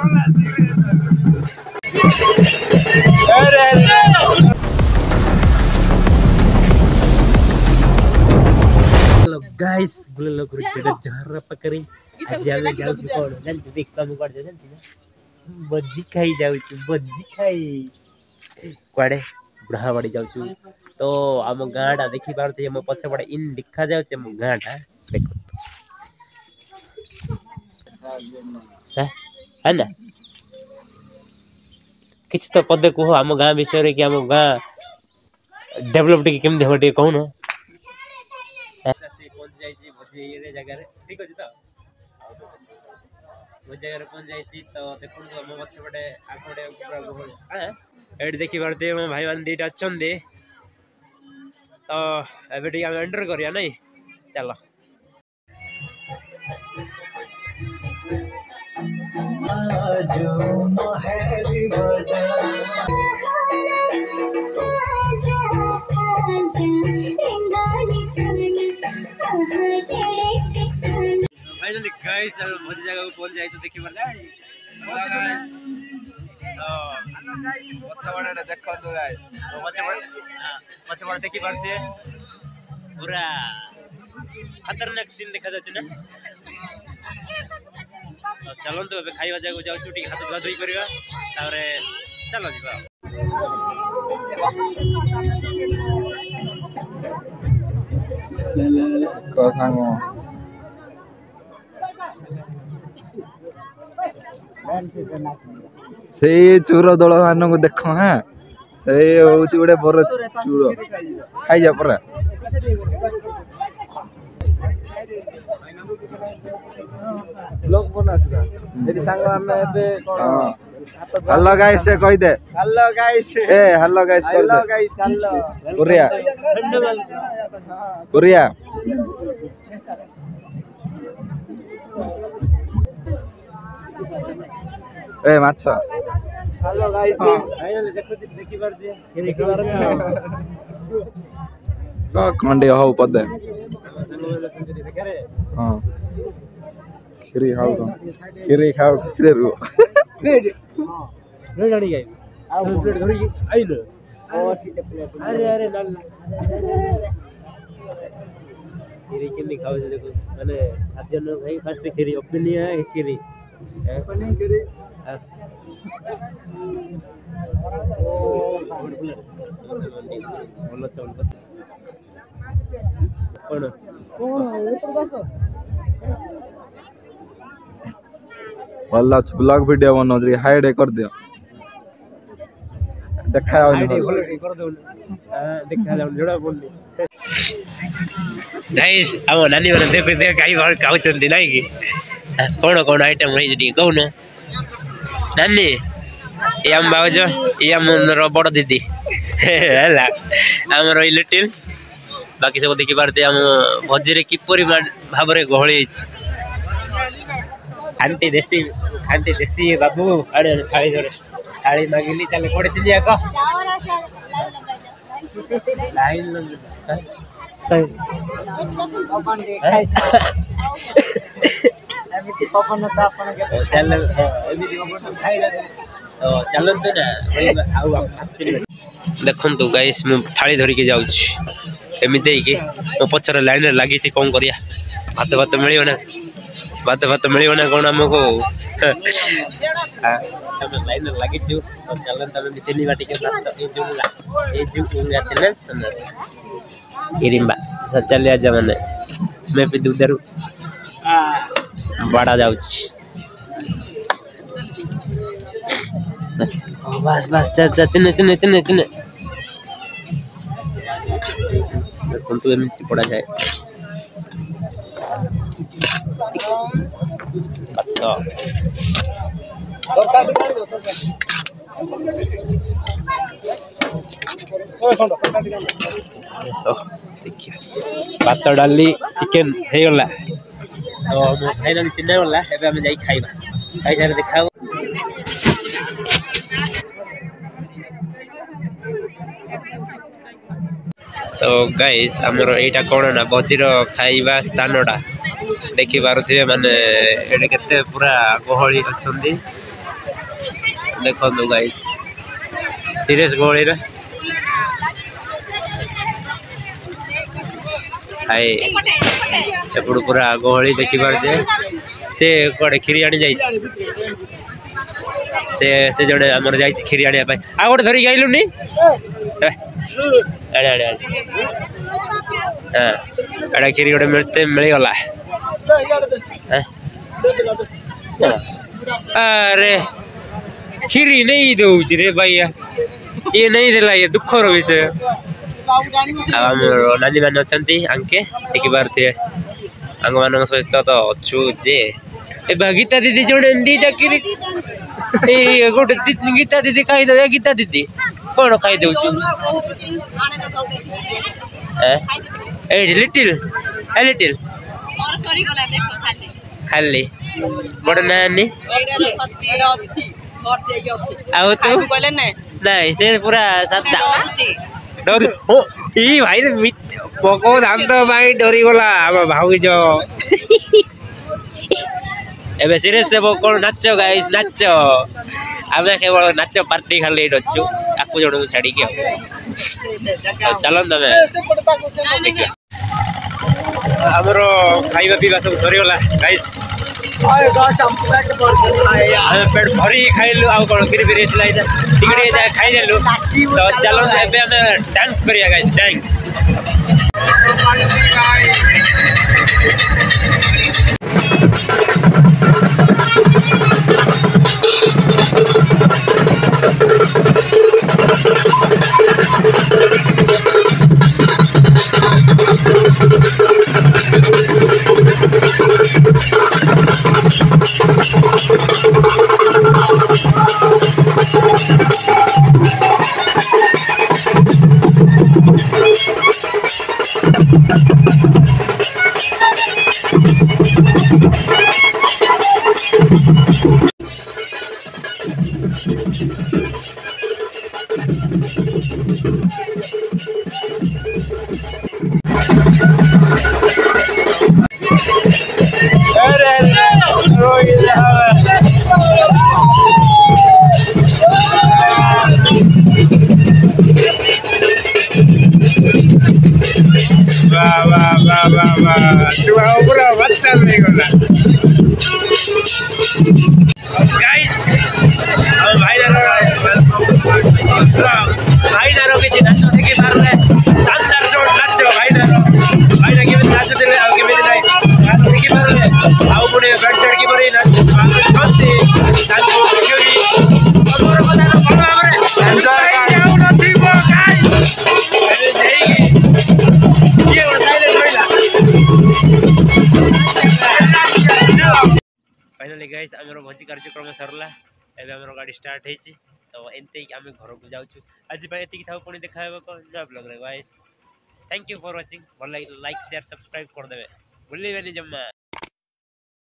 Hello guys बोले लोग रुचि जहर पकड़ी आज आमे जाउ छी कोन जान छी देख काम कर जान छी बज्जी खाई जाउ छी बज्जी खाई कुआडे बुढ़ावाड़ी जाउ छी तो हम गाँडा देखि पारते हम पछे पड़े इन दिखा जाउ छी हम गाँडा देखो है ना किछ तो पदे को हम गाँ विषय रे कि हम गाँ डेवलप टी केम देबो टी कहू न से पहुंच जाई छी बजे ये जगह रे ठीक अछि त वो जगह रे पहुंच जाई छी तो देखो हम बच्चे बड़े आकोडे पूरा गोल हां एड देखि परते हम भाई बंद दीटा अछन दे तो एबे टी हम एंटर करिया नहीं चलो जो मोहरी बजा फाइनली गाइस हम मजे जगह को पहुंच जाए तो देखि पर गाइस हेलो गाइस पछवाड़े देखो तो गाइस पछवाड़े देखि परते पूरा खतरनाक सीन देखा जाछ ना चलो तो अबे खाइबा जागो जाउ छुटी हाथ धुआ धुई करबा तारे चलो जीवा को सांगो से चूर दल मान को देख हाँ से हूँ गोटे बर चूर खाई जा परा लोग बना यदि सांग हमें एबे हेलो गाइस से कहि दे हेलो गाइस ए हेलो गाइस कर दे hello guys hello Korea Korea ए माछा हेलो गाइस फाइनली देखो देखि पर दे देखि पर का खंडे हो पदे हां खिरी खाओ तो खिरी खाओ किसरे रो नहीं गाड़ी गई आ प्लेट धरी आइलो अरे अरे लाल खिरी के खाओ देखो माने खाद्य न भाई फर्स्ट खिरी ओपनिंग है खिरी ओपनिंग खिरी बोलो चल कोन वाला ब्लॉग वीडियो बनो जरी हाइड कर दियो देखा कर दो देखा जाओ जोड़ा बोल दी गाइस अब नानी वाला देख देख गाई बाहर खाउ चंदी नहीं की कोन कोन आइटम है जी कहू न नानी ये हम बाबूजो ये हम बड़ दीदी हैला हमर लिटिल बाकी सब देखि पारते हम भोजी रे किपरि भाव रे गहळी अछि खांटी देसी बाबू अरे थाली धरे थाली मागिली चले कोडे तिलिया को लाइन लग पवन देखाय एमिति पवन त अपन के चल एमिति पवन खाइला तो चलन तो ना आउ देखन तो गाइस मु थाली धरि के जाउ छी एमिति कि मो पछर लाइन लागि छी कोन करिया भात भात मिलियो ना भात भात मिलियो ना कोन हमको हम लाइन लागि छी तो चलन त में चली बाटी के साथ ए जुंगा चले सनस इरिम्बा चले आ जमाने मैं पे दूधरू बड़ा जाउ छी बस बस चल चल चिन्ह कौन तो एमती पड़ा जाए तो देखिए भात डाली चिकेन हे गला तो फाइनली चिन्ह गला एबे हम जाई खाइबा खाइ सारे देखा तो गाइस हमर एटा कोन ना बजीर खाइबा स्थानडा देखि पारुथिबे माने एडे केते पूरा गहळी अछंदी देखो गाइस सीरियस गोली रे हाय एपड़ पूरा गहली देखि पारजे से कोडे खीरी आनी जाई से जड़े हमर जाई खीरी आनी आ गोटे धरी गइलु नी अरे अरे हां अरे खीरी गोटे मिलते मिल गला अरे खीरी नहीं दउछ रे भैया ये नहीं देला ये दुख रो विषय नानी मान अच्छी आंके देखी पारे आंग मान सहित तो अच्छु जे गीता दीदी जोड़े दीटा किरी गोटे गीता दीदी खाई गीता दीदी कौन खाई दे लिटिल लिटिल खाली बड़ नानी नहीं से पूरा सादा डरी ओ ई भाई पको धान तो भाई डरी गला हम भाउज एबे सीरियस से कोन नाचो गाइस नाचो आमे केवल नाचो पार्टी खाली डचु आकु जण छाडी के चलन तमे हमरो खाइबा पीबा सब सरी गला गाइस पेट भरी खाइलु आ कोन फिर फिर इतला टिकड़े जा खाइ लेलु तो चलो एबे हम डांस करिया गाइस डांस गाइस भाई नारो के नाच देखि मारले शानदार शॉट नाच भाई ना के नाच देले आ के नाही नाच देखि मारले आउ पुणे बैक साइड की परे नाच करते नाच क्योंकि और बता ना बड़ा हमरे एंजॉय आउ ना पीबो गाइस अरे जाएगी ये और साइलेंट रहिला फाइनली गाइस हमरो भोजी कार्यक्रम सरला एबे हमरो गाड़ी स्टार्ट हेची तो एंते आमे घर को जाउछु आज भाई एति थाउ पुणी देखाबो को नया ब्लॉग रे guys thank you for watching भल लाइक शेयर सब्सक्राइब कर देबे भूलिबेनी जम्मा।